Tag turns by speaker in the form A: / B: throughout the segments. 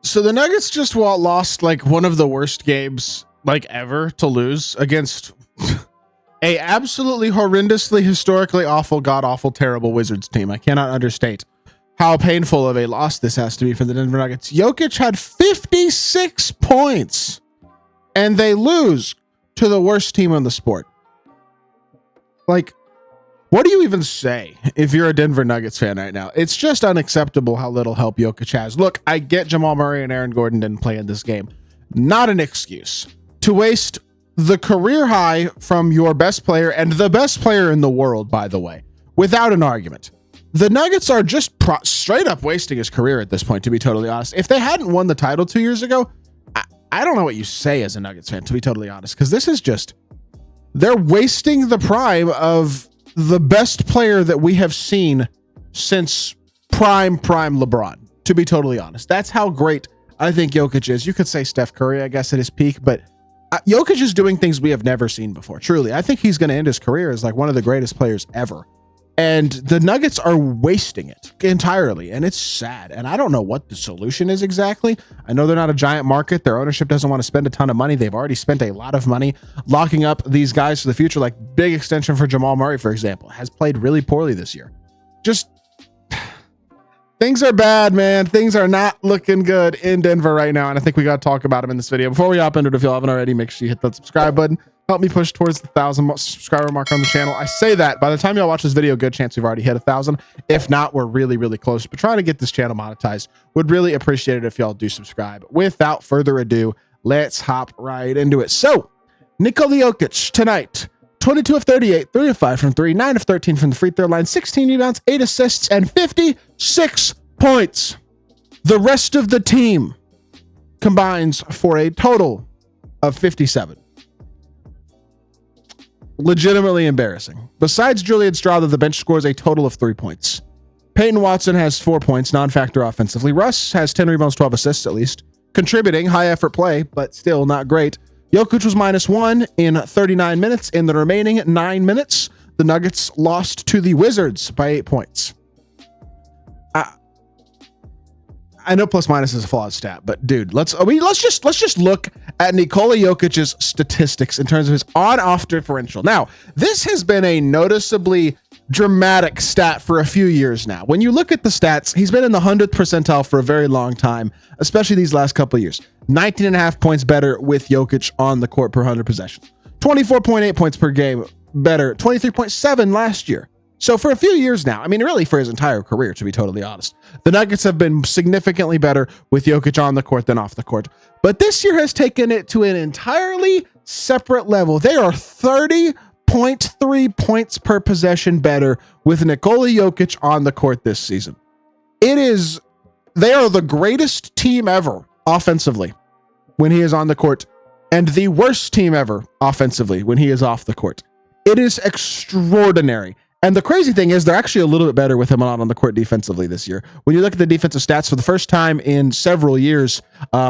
A: So the Nuggets just lost like one of the worst games like ever to lose against a absolutely horrendously, historically awful, god-awful, terrible Wizards team. I cannot understate how painful of a loss this has to be for the Denver Nuggets. Jokic had 56 points, and they lose to the worst team in the sport. Like, what do you even say if you're a Denver Nuggets fan right now? It's just unacceptable how little help Jokic has. Look, I get Jamal Murray and Aaron Gordon didn't play in this game. Not an excuse to waste the career high from your best player and the best player in the world, by the way, without an argument. The Nuggets are just straight up wasting his career at this point, to be totally honest. If they hadn't won the title 2 years ago, I don't know what you say as a Nuggets fan, to be totally honest, because this is just, they're wasting the prime of the best player that we have seen since prime LeBron, to be totally honest. That's how great I think Jokic is. You could say Steph Curry, I guess, at his peak, but Jokic is doing things we have never seen before. Truly, I think he's going to end his career as like one of the greatest players ever. And the Nuggets are wasting it entirely, and it's sad. And I don't know what the solution is exactly. I know they're not a giant market. Their ownership doesn't want to spend a ton of money. They've already spent a lot of money locking up these guys for the future, like big extension for Jamal Murray, for example, has played really poorly this year. Just things are bad, man. Things are not looking good in Denver right now, and I think we got to talk about them in this video. Before we hop into it, if you haven't already, make sure you hit that subscribe button. Help me push towards the 1,000 subscriber mark on the channel. I say that by the time y'all watch this video, good chance we've already hit 1,000. If not, we're really, really close. But trying to get this channel monetized. Would really appreciate it if y'all do subscribe. Without further ado, let's hop right into it. So, Nikola Jokic tonight, 22 of 38, 3 of 5 from 3, 9 of 13 from the free throw line, 16 rebounds, 8 assists, and 56 points. The rest of the team combines for a total of 57. Legitimately embarrassing. Besides Julian Strawther, the bench scores a total of 3 points. Peyton Watson has 4 points, non-factor offensively. Russ has 10 rebounds, 12 assists at least. Contributing, high effort play, but still not great. Jokic was -1 in 39 minutes. In the remaining 9 minutes, the Nuggets lost to the Wizards by 8 points. I know plus minus is a flawed stat, but dude, let's just look at Nikola Jokic's statistics in terms of his on-off differential. Now, this has been a noticeably dramatic stat for a few years now. When you look at the stats, he's been in the 100th percentile for a very long time, especially these last couple of years. 19.5 points better with Jokic on the court per 100 possessions. 24.8 points per game better. 23.7 last year. So for a few years now, I mean, really for his entire career, to be totally honest, the Nuggets have been significantly better with Jokic on the court than off the court. But this year has taken it to an entirely separate level. They are 30.3 points per possession better with Nikola Jokic on the court this season. They are the greatest team ever offensively when he is on the court, and the worst team ever offensively when he is off the court. It is extraordinary. And the crazy thing is they're actually a little bit better with him on the court defensively this year. When you look at the defensive stats for the first time in several years,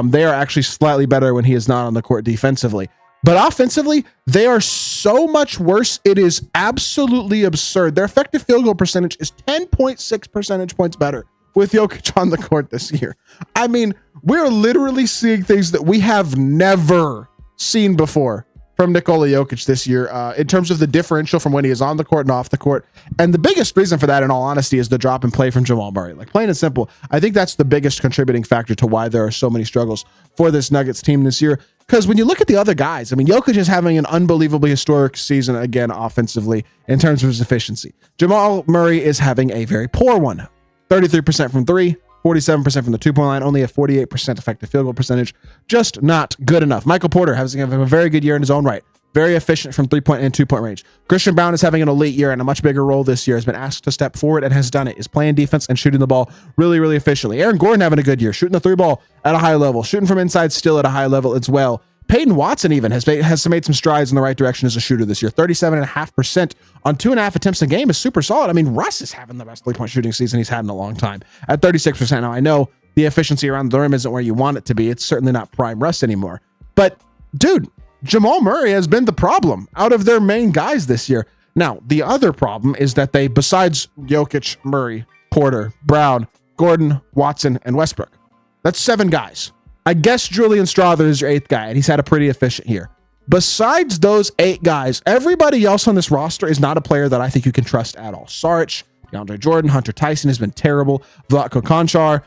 A: they are actually slightly better when he is not on the court defensively. But offensively, they are so much worse. It is absolutely absurd. Their effective field goal percentage is 10.6 percentage points better with Jokic on the court this year. I mean, we're literally seeing things that we have never seen before from Nikola Jokic this year in terms of the differential from when he is on the court and off the court. And the biggest reason for that, in all honesty, is the drop in play from Jamal Murray. Like, plain and simple, I think that's the biggest contributing factor to why there are so many struggles for this Nuggets team this year. Because when you look at the other guys, I mean, Jokic is having an unbelievably historic season again offensively in terms of his efficiency. Jamal Murray is having a very poor one. 33% from 3, 47% from the 2-point line, only a 48% effective field goal percentage. Just not good enough. Michael Porter having a very good year in his own right. Very efficient from 3-point and 2-point range. Christian Braun is having an elite year and a much bigger role this year. Has been asked to step forward and has done it. Is playing defense and shooting the ball really, really efficiently. Aaron Gordon having a good year. Shooting the 3 ball at a high level. Shooting from inside still at a high level as well. Peyton Watson even has made some strides in the right direction as a shooter this year. 37.5% on 2.5 attempts a game is super solid. I mean, Russ is having the best 3-point shooting season he's had in a long time at 36%. Now, I know the efficiency around the rim isn't where you want it to be. It's certainly not prime Russ anymore. But, dude, Jamal Murray has been the problem out of their main guys this year. Now, the other problem is that they, besides Jokic, Murray, Porter, Brown, Gordon, Watson, and Westbrook, That's 7 guys. I guess Julian Strother is your 8th guy, and he's had a pretty efficient year. Besides those 8 guys, everybody else on this roster is not a player that I think you can trust at all. Saric, DeAndre Jordan, Hunter Tyson has been terrible. Vlatko Konchar.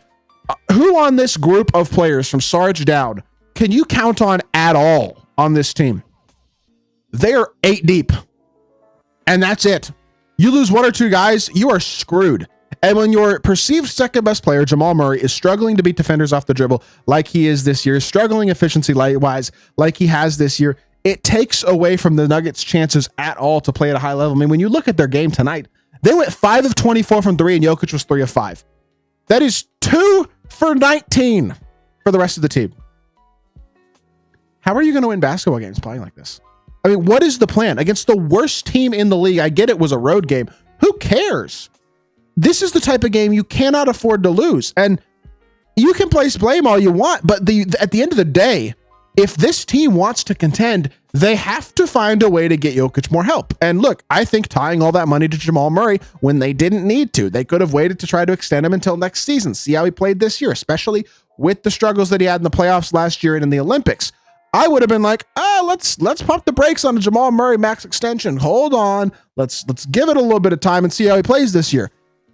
A: Who on this group of players from Saric down can you count on at all on this team? They are 8 deep. And that's it. You lose 1 or 2 guys, you are screwed. And when your perceived second best player, Jamal Murray, is struggling to beat defenders off the dribble like he is this year, struggling efficiency-wise like he has this year, it takes away from the Nuggets' chances at all to play at a high level. I mean, when you look at their game tonight, they went 5 of 24 from 3, and Jokic was 3 of 5. That is 2 for 19 for the rest of the team. How are you going to win basketball games playing like this? I mean, what is the plan? Against the worst team in the league, I get it was a road game. Who cares? This is the type of game you cannot afford to lose. And you can place blame all you want, but at the end of the day, if this team wants to contend, they have to find a way to get Jokic more help. And look, I think tying all that money to Jamal Murray when they didn't need to, they could have waited to try to extend him until next season, see how he played this year, especially with the struggles that he had in the playoffs last year and in the Olympics. I would have been like, let's pump the brakes on a Jamal Murray max extension. Hold on. Let's give it a little bit of time and see how he plays this year.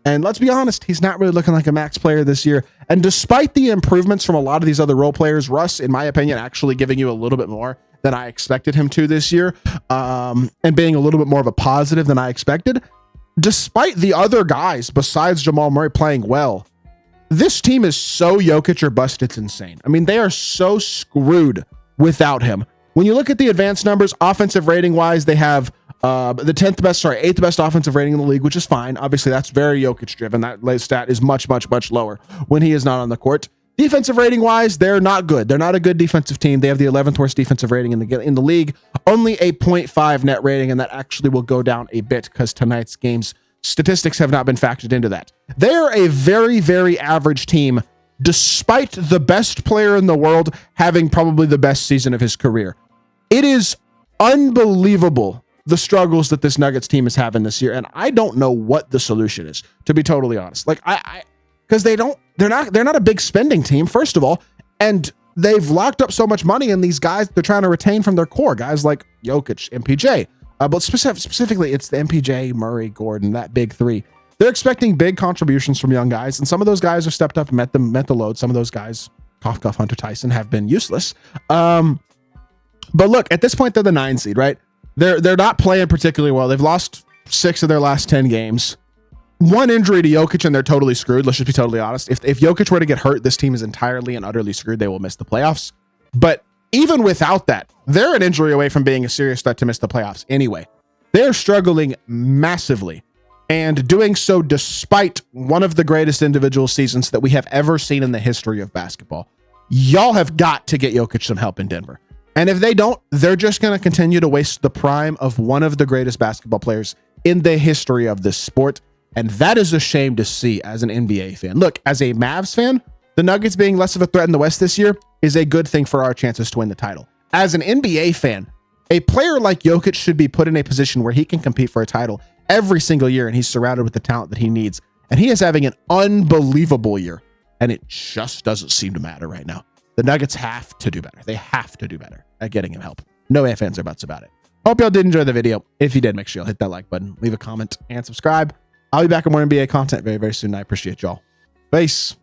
A: And let's be honest, he's not really looking like a max player this year. And despite the improvements from a lot of these other role players, Russ, in my opinion, actually giving you a little bit more than I expected him to this year, and being a little bit more of a positive than I expected. Despite the other guys besides Jamal Murray playing well, this team is so Jokic or bust, it's insane. I mean, they are so screwed without him. When you look at the advanced numbers, offensive rating wise, they have the 8th best offensive rating in the league, which is fine. Obviously, that's very Jokic driven. That stat is much, much, much lower when he is not on the court. Defensive rating wise, they're not good. They're not a good defensive team. They have the 11th worst defensive rating in the league, only a 0.5 net rating, and that actually will go down a bit because tonight's game's statistics have not been factored into that. They're a very, very average team, despite the best player in the world having probably the best season of his career. It is unbelievable the struggles that this Nuggets team is having this year, and I don't know what the solution is, to be totally honest. Like because they're not a big spending team, first of all, and they've locked up so much money in these guys they're trying to retain from their core, guys like Jokic, MPJ, but specifically it's the MPJ, Murray, Gordon, that big 3. They're expecting big contributions from young guys, and some of those guys have stepped up and met the load. Some of those guys, cough, cough, Hunter Tyson, have been useless. But look, at this point, they're the 9 seed, right? They're not playing particularly well. They've lost 6 of their last 10 games. 1 injury to Jokic, and they're totally screwed. Let's just be totally honest. If Jokic were to get hurt, this team is entirely and utterly screwed. They will miss the playoffs. But even without that, they're an injury away from being a serious threat to miss the playoffs anyway. They're struggling massively, and doing so despite one of the greatest individual seasons that we have ever seen in the history of basketball. Y'all have got to get Jokic some help in Denver. And if they don't, they're just going to continue to waste the prime of one of the greatest basketball players in the history of this sport. And that is a shame to see as an NBA fan. Look, as a Mavs fan, the Nuggets being less of a threat in the West this year is a good thing for our chances to win the title. As an NBA fan, a player like Jokic should be put in a position where he can compete for a title every single year, and he's surrounded with the talent that he needs. And he is having an unbelievable year, and it just doesn't seem to matter right now. The Nuggets have to do better. They have to do better at getting him help. No ifs, ands, or buts about it. Hope y'all did enjoy the video. If you did, make sure you'll hit that like button, leave a comment, and subscribe. I'll be back with more NBA content very, very soon. I appreciate y'all. Peace.